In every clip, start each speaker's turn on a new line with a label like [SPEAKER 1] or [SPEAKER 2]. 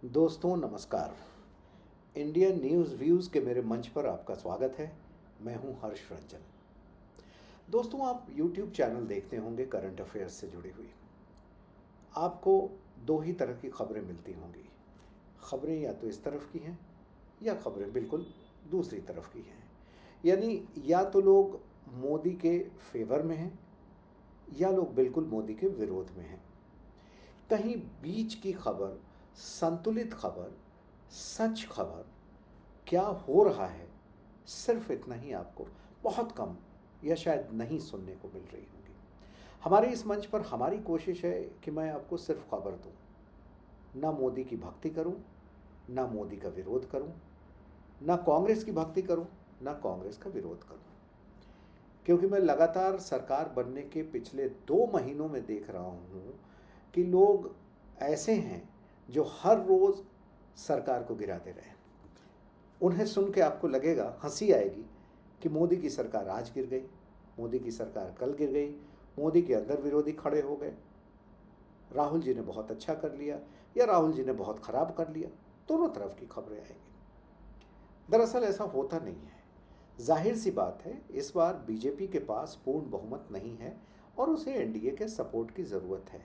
[SPEAKER 1] दोस्तों नमस्कार। Indian news views के मेरे मंच पर आपका स्वागत है। मैं हूं हर्ष रंजन। दोस्तों, आप यूट्यूब चैनल देखते होंगे करंट अफेयर्स से जुड़ी हुई। आपको दो ही तरह की खबरें मिलती होंगी। खबरें या तो इस तरफ की हैं या खबरें बिल्कुल दूसरी तरफ की हैं। यानी या तो लोग मोदी के फेवर में हैं या लोग बिल्कुल मोदी के विरोध में हैं। कहीं बीच की खबर, संतुलित खबर, सच खबर, क्या हो रहा है, सिर्फ इतना ही आपको बहुत कम या शायद नहीं सुनने को मिल रही होगी। हमारे इस मंच पर हमारी कोशिश है कि मैं आपको सिर्फ खबर दूं, ना मोदी की भक्ति करूं, ना मोदी का विरोध करूं, ना कांग्रेस की भक्ति करूं, ना कांग्रेस का विरोध करूं। क्योंकि मैं लगातार सरकार बनने के पिछले 2 महीनों में देख रहा हूं कि लोग ऐसे हैं जो हर रोज़ सरकार को गिरा दे रहे हैं। उन्हें सुन के आपको लगेगा, हंसी आएगी कि मोदी की सरकार आज गिर गई, मोदी की सरकार कल गिर गई, मोदी के अंदर विरोधी खड़े हो गए, राहुल जी ने बहुत अच्छा कर लिया या राहुल जी ने बहुत ख़राब कर लिया। दोनों तरफ की खबरें आएंगी। दरअसल ऐसा होता नहीं है। जाहिर सी बात है, इस बार बीजेपी के पास पूर्ण बहुमत नहीं है और उसे एनडीए के सपोर्ट की ज़रूरत है।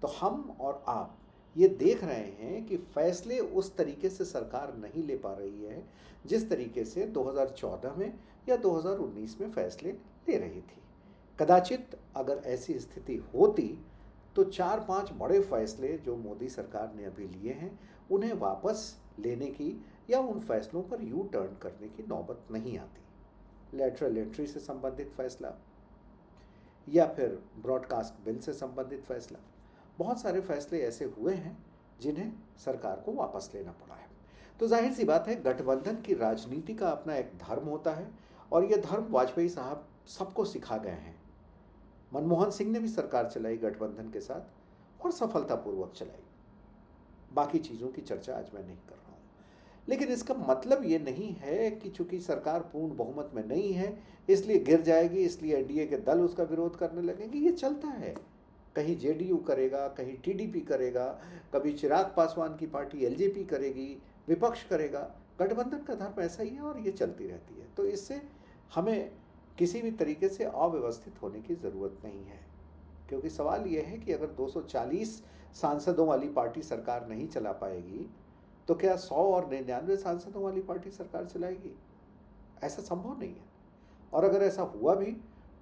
[SPEAKER 1] तो हम और आप ये देख रहे हैं कि फैसले उस तरीके से सरकार नहीं ले पा रही है जिस तरीके से 2014 में या 2019 में फैसले ले रही थी। कदाचित अगर ऐसी स्थिति होती तो 4-5 बड़े फैसले जो मोदी सरकार ने अभी लिए हैं उन्हें वापस लेने की या उन फैसलों पर यू टर्न करने की नौबत नहीं आती। लेटरल एंट्री से संबंधित फैसला या फिर ब्रॉडकास्ट बिल से संबंधित फैसला, बहुत सारे फैसले ऐसे हुए हैं जिन्हें सरकार को वापस लेना पड़ा है। तो जाहिर सी बात है, गठबंधन की राजनीति का अपना एक धर्म होता है और यह धर्म वाजपेयी साहब सबको सिखा गए हैं। मनमोहन सिंह ने भी सरकार चलाई गठबंधन के साथ और सफलतापूर्वक चलाई। बाकी चीज़ों की चर्चा आज मैं नहीं कर रहा हूँ, लेकिन इसका मतलब ये नहीं है कि चूंकि सरकार पूर्ण बहुमत में नहीं है इसलिए गिर जाएगी, इसलिए एनडीए के दल उसका विरोध करने लगेंगे। ये चलता है। कहीं जेडीयू करेगा, कहीं टीडीपी करेगा, कभी चिराग पासवान की पार्टी एलजेपी करेगी, विपक्ष करेगा। गठबंधन का धर्म ऐसा ही है और ये चलती रहती है। तो इससे हमें किसी भी तरीके से अव्यवस्थित होने की ज़रूरत नहीं है, क्योंकि सवाल ये है कि अगर 240 सांसदों वाली पार्टी सरकार नहीं चला पाएगी तो क्या 100 और 99 सांसदों वाली पार्टी सरकार चलाएगी? ऐसा संभव नहीं है। और अगर ऐसा हुआ भी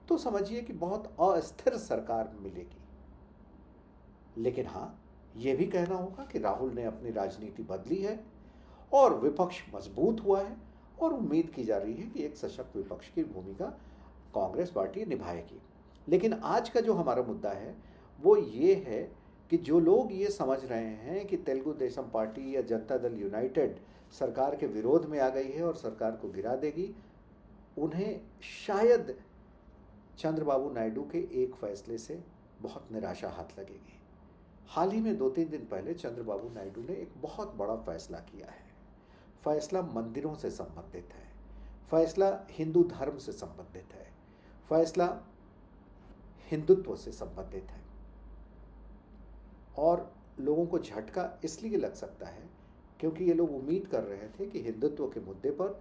[SPEAKER 1] तो समझिए कि बहुत अस्थिर सरकार मिलेगी। लेकिन हाँ, ये भी कहना होगा कि राहुल ने अपनी राजनीति बदली है और विपक्ष मजबूत हुआ है और उम्मीद की जा रही है कि एक सशक्त विपक्ष की भूमिका कांग्रेस पार्टी निभाएगी। लेकिन आज का जो हमारा मुद्दा है वो ये है कि जो लोग ये समझ रहे हैं कि तेलुगु देशम पार्टी या जनता दल यूनाइटेड सरकार के विरोध में आ गई है और सरकार को गिरा देगी, उन्हें शायद चंद्रबाबू नायडू के एक फैसले से बहुत निराशा हाथ लगेगी। हाल ही में 2-3 दिन पहले चंद्रबाबू नायडू ने एक बहुत बड़ा फैसला किया है। फैसला मंदिरों से संबंधित है, फैसला हिंदू धर्म से संबंधित है, फैसला हिंदुत्व से संबंधित है। और लोगों को झटका इसलिए लग सकता है क्योंकि ये लोग उम्मीद कर रहे थे कि हिंदुत्व के मुद्दे पर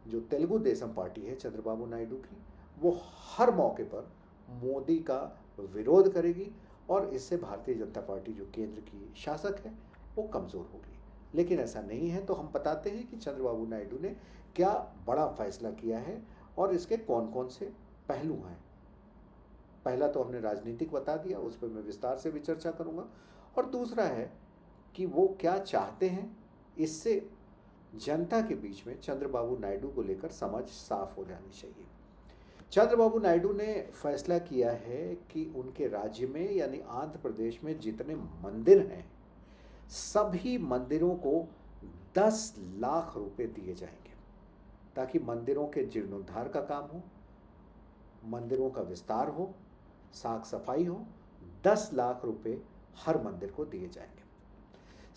[SPEAKER 1] जो तेलुगु देशम पार्टी है चंद्रबाबू नायडू की, वो हर मौके पर मोदी का विरोध करेगी और इससे भारतीय जनता पार्टी जो केंद्र की शासक है वो कमज़ोर होगी। लेकिन ऐसा नहीं है। तो हम बताते हैं कि चंद्रबाबू नायडू ने क्या बड़ा फैसला किया है और इसके कौन कौन से पहलू हैं। पहला तो हमने राजनीतिक बता दिया, उस पर मैं विस्तार से भी चर्चा करूंगा। और दूसरा है कि वो क्या चाहते हैं। इससे जनता के बीच में चंद्रबाबू नायडू को लेकर समझ साफ हो जानी चाहिए। चंद्रबाबू नायडू ने फैसला किया है कि उनके राज्य में यानी आंध्र प्रदेश में जितने मंदिर हैं सभी मंदिरों को 10 लाख रुपए दिए जाएंगे ताकि मंदिरों के जीर्णोद्धार का काम हो, मंदिरों का विस्तार हो, साफ सफाई हो। 10 लाख रुपए हर मंदिर को दिए जाएंगे।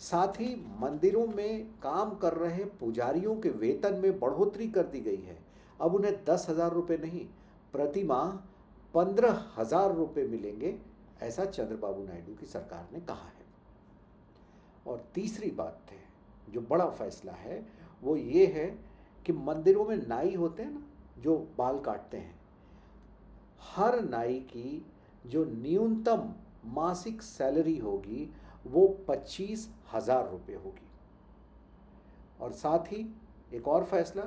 [SPEAKER 1] साथ ही मंदिरों में काम कर रहे पुजारियों के वेतन में बढ़ोतरी कर दी गई है। अब उन्हें 10,000 रुपये नहीं, प्रति माह 15,000 रुपये मिलेंगे, ऐसा चंद्रबाबू नायडू की सरकार ने कहा है। और तीसरी बात है, जो बड़ा फैसला है वो ये है कि मंदिरों में नाई होते हैं ना, जो बाल काटते हैं, हर नाई की जो न्यूनतम मासिक सैलरी होगी वो 25,000 रुपये होगी। और साथ ही एक और फैसला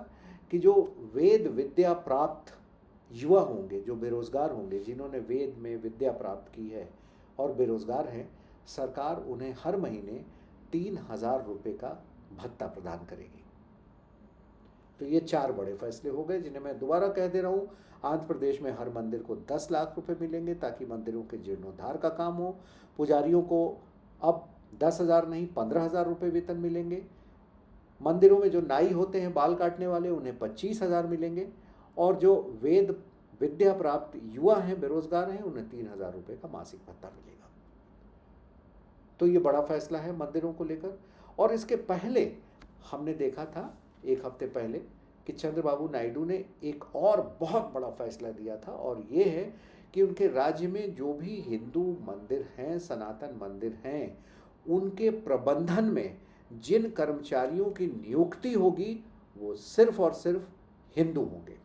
[SPEAKER 1] कि जो वेद विद्या प्राप्त युवा होंगे, जो बेरोज़गार होंगे, जिन्होंने वेद में विद्या प्राप्त की है और बेरोज़गार हैं, सरकार उन्हें हर महीने 3,000 रुपये का भत्ता प्रदान करेगी। तो ये 4 बड़े फैसले हो गए, जिन्हें मैं दोबारा कह दे रहा हूँ। आंध्र प्रदेश में हर मंदिर को 10 लाख रुपए मिलेंगे ताकि मंदिरों के जीर्णोद्धार का काम हो। पुजारियों को अब 10,000 नहीं 15,000 रुपये वेतन मिलेंगे। मंदिरों में जो नाई होते हैं बाल काटने वाले, उन्हें 25,000 मिलेंगे। और जो वेद विद्या प्राप्त युवा हैं, बेरोजगार हैं, उन्हें 3,000 रुपये का मासिक भत्ता मिलेगा। तो ये बड़ा फैसला है मंदिरों को लेकर। और इसके पहले हमने देखा था एक हफ्ते पहले कि चंद्रबाबू नायडू ने एक और बहुत बड़ा फैसला दिया था, और ये है कि उनके राज्य में जो भी हिंदू मंदिर हैं, सनातन मंदिर हैं, उनके प्रबंधन में जिन कर्मचारियों की नियुक्ति होगी वो सिर्फ और सिर्फ हिंदू होंगे।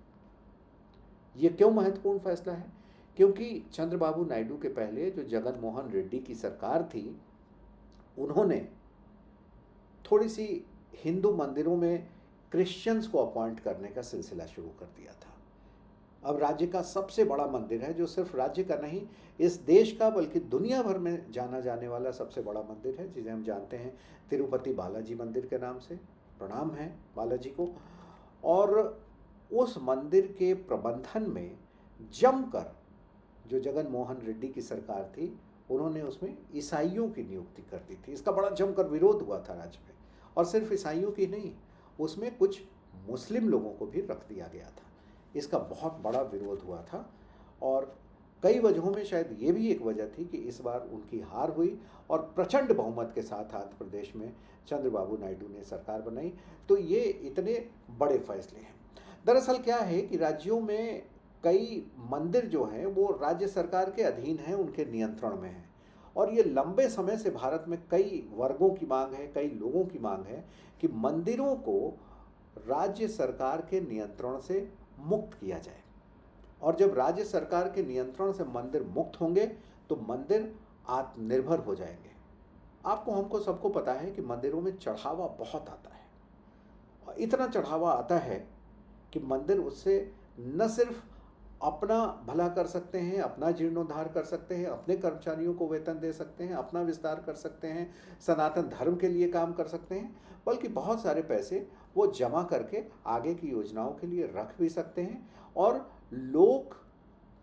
[SPEAKER 1] ये क्यों महत्वपूर्ण फैसला है? क्योंकि चंद्रबाबू नायडू के पहले जो जगन मोहन रेड्डी की सरकार थी, उन्होंने थोड़ी सी हिंदू मंदिरों में क्रिश्चियंस को अपॉइंट करने का सिलसिला शुरू कर दिया था। अब राज्य का सबसे बड़ा मंदिर है, जो सिर्फ राज्य का नहीं, इस देश का बल्कि दुनिया भर में जाना जाने वाला सबसे बड़ा मंदिर है, जिसे हम जानते हैं तिरुपति बालाजी मंदिर के नाम से। प्रणाम है बालाजी को। और उस मंदिर के प्रबंधन में जमकर जो जगन मोहन रेड्डी की सरकार थी, उन्होंने उसमें ईसाइयों की नियुक्ति कर दी थी। इसका बड़ा जमकर विरोध हुआ था राज्य में। और सिर्फ ईसाइयों की नहीं, उसमें कुछ मुस्लिम लोगों को भी रख दिया गया था। इसका बहुत बड़ा विरोध हुआ था, और कई वजहों में शायद ये भी एक वजह थी कि इस बार उनकी हार हुई और प्रचंड बहुमत के साथ आंध्र प्रदेश में चंद्रबाबू नायडू ने सरकार बनाई। तो ये इतने बड़े फैसले हैं। दरअसल क्या है कि राज्यों में कई मंदिर जो हैं वो राज्य सरकार के अधीन हैं, उनके नियंत्रण में हैं। और ये लंबे समय से भारत में कई वर्गों की मांग है, कई लोगों की मांग है कि मंदिरों को राज्य सरकार के नियंत्रण से मुक्त किया जाए। और जब राज्य सरकार के नियंत्रण से मंदिर मुक्त होंगे तो मंदिर आत्मनिर्भर हो जाएंगे। आपको हमको सबको पता है कि मंदिरों में चढ़ावा बहुत आता है, और इतना चढ़ावा आता है कि मंदिर उससे न सिर्फ अपना भला कर सकते हैं, अपना जीर्णोद्धार कर सकते हैं, अपने कर्मचारियों को वेतन दे सकते हैं, अपना विस्तार कर सकते हैं, सनातन धर्म के लिए काम कर सकते हैं, बल्कि बहुत सारे पैसे वो जमा करके आगे की योजनाओं के लिए रख भी सकते हैं, और लोक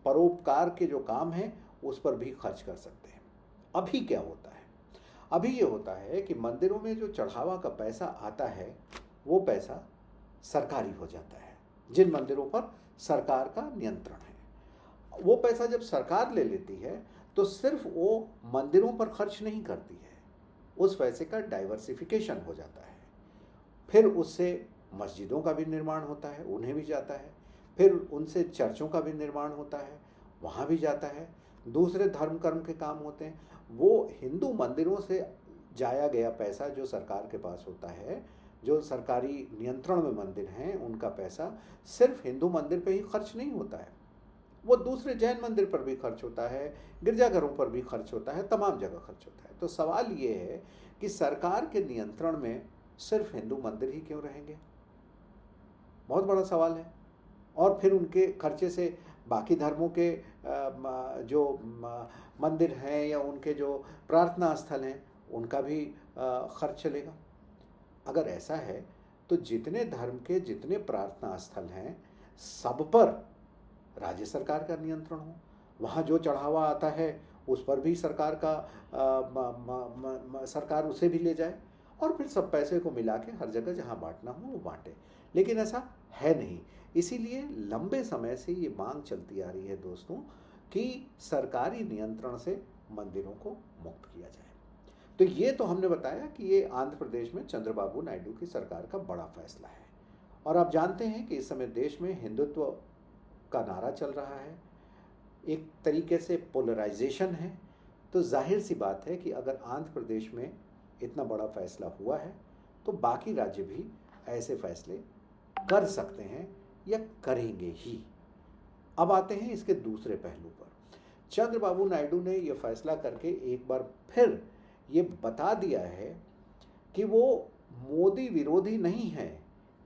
[SPEAKER 1] परोपकार के जो काम हैं उस पर भी खर्च कर सकते हैं। अभी क्या होता है? अभी ये होता है कि मंदिरों में जो चढ़ावा का पैसा आता है वो पैसा सरकारी हो जाता है। जिन मंदिरों पर सरकार का नियंत्रण है, वो पैसा जब सरकार ले लेती है तो सिर्फ वो मंदिरों पर खर्च नहीं करती है, उस पैसे का डाइवर्सिफिकेशन हो जाता है। फिर उससे मस्जिदों का भी निर्माण होता है, उन्हें भी जाता है। फिर उनसे चर्चों का भी निर्माण होता है, वहाँ भी जाता है। दूसरे धर्म कर्म के काम होते हैं। वो हिंदू मंदिरों से जाया गया पैसा जो सरकार के पास होता है, जो सरकारी नियंत्रण में मंदिर हैं, उनका पैसा सिर्फ हिंदू मंदिर पे ही खर्च नहीं होता है, वो दूसरे जैन मंदिर पर भी खर्च होता है, गिरजाघरों पर भी खर्च होता है, तमाम जगह खर्च होता है। तो सवाल ये है कि सरकार के नियंत्रण में सिर्फ हिंदू मंदिर ही क्यों रहेंगे? बहुत बड़ा सवाल है। और फिर उनके खर्चे से बाकी धर्मों के जो मंदिर हैं या उनके जो प्रार्थना स्थल हैं, उनका भी खर्च चलेगा। अगर ऐसा है तो जितने धर्म के जितने प्रार्थना स्थल हैं, सब पर राज्य सरकार का नियंत्रण हो। वहाँ जो चढ़ावा आता है उस पर भी सरकार का सरकार उसे भी ले जाए, और फिर सब पैसे को मिला के हर जगह जहाँ बांटना हो वो बांटे। लेकिन ऐसा है नहीं। इसीलिए लंबे समय से ये मांग चलती आ रही है दोस्तों कि सरकारी नियंत्रण से मंदिरों को मुक्त किया जाए। तो ये तो हमने बताया कि ये आंध्र प्रदेश में चंद्रबाबू नायडू की सरकार का बड़ा फैसला है। और आप जानते हैं कि इस समय देश में हिंदुत्व का नारा चल रहा है, एक तरीके से पोलराइजेशन है। तो जाहिर सी बात है कि अगर आंध्र प्रदेश में इतना बड़ा फैसला हुआ है तो बाकी राज्य भी ऐसे फैसले कर सकते हैं या करेंगे ही। अब आते हैं इसके दूसरे पहलू पर। चंद्रबाबू नायडू ने यह फैसला करके एक बार फिर ये बता दिया है कि वो मोदी विरोधी नहीं है,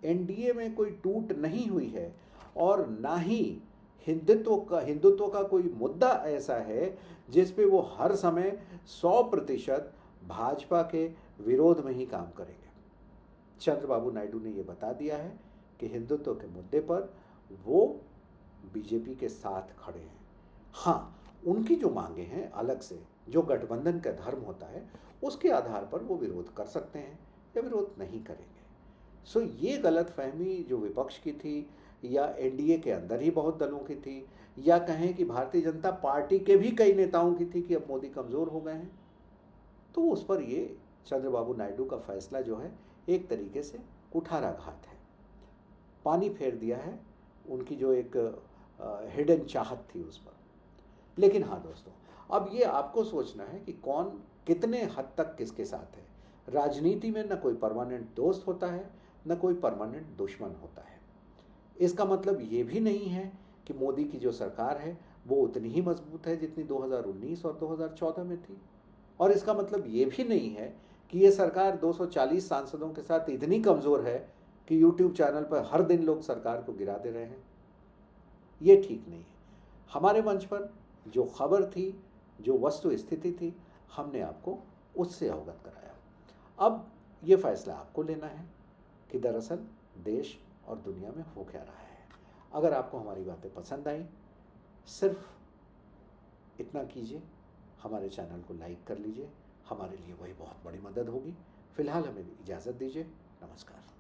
[SPEAKER 1] एनडीए में कोई टूट नहीं हुई है और ना ही हिंदुत्व का कोई मुद्दा ऐसा है जिस पे वो हर समय 100% भाजपा के विरोध में ही काम करेंगे। चंद्रबाबू नायडू ने ये बता दिया है कि हिंदुत्व के मुद्दे पर वो बीजेपी के साथ खड़े हैं। हाँ, उनकी जो मांगे हैं अलग से, जो गठबंधन का धर्म होता है, उसके आधार पर वो विरोध कर सकते हैं या विरोध नहीं करेंगे। सो ये गलतफहमी जो विपक्ष की थी या एनडीए के अंदर ही बहुत दलों की थी या कहें कि भारतीय जनता पार्टी के भी कई नेताओं की थी कि अब मोदी कमज़ोर हो गए हैं, तो उस पर ये चंद्रबाबू नायडू का फैसला जो है एक तरीके से कुठाराघात है। पानी फेर दिया है उनकी जो एक हिडन चाहत थी उस पर। लेकिन हाँ दोस्तों, अब ये आपको सोचना है कि कौन कितने हद तक किसके साथ है। राजनीति में न कोई परमानेंट दोस्त होता है, न कोई परमानेंट दुश्मन होता है। इसका मतलब ये भी नहीं है कि मोदी की जो सरकार है वो उतनी ही मजबूत है जितनी 2019 और 2014 में थी। और इसका मतलब ये भी नहीं है कि ये सरकार 240 सांसदों के साथ इतनी कमज़ोर है कि यूट्यूब चैनल पर हर दिन लोग सरकार को गिरा दे रहे हैं। ये ठीक नहीं है। हमारे मंच पर जो खबर थी, जो वस्तु स्थिति थी, हमने आपको उससे अवगत कराया। अब ये फैसला आपको लेना है कि दरअसल देश और दुनिया में हो क्या रहा है। अगर आपको हमारी बातें पसंद आई, सिर्फ इतना कीजिए, हमारे चैनल को लाइक कर लीजिए, हमारे लिए वही बहुत बड़ी मदद होगी। फिलहाल हमें इजाज़त दीजिए। नमस्कार।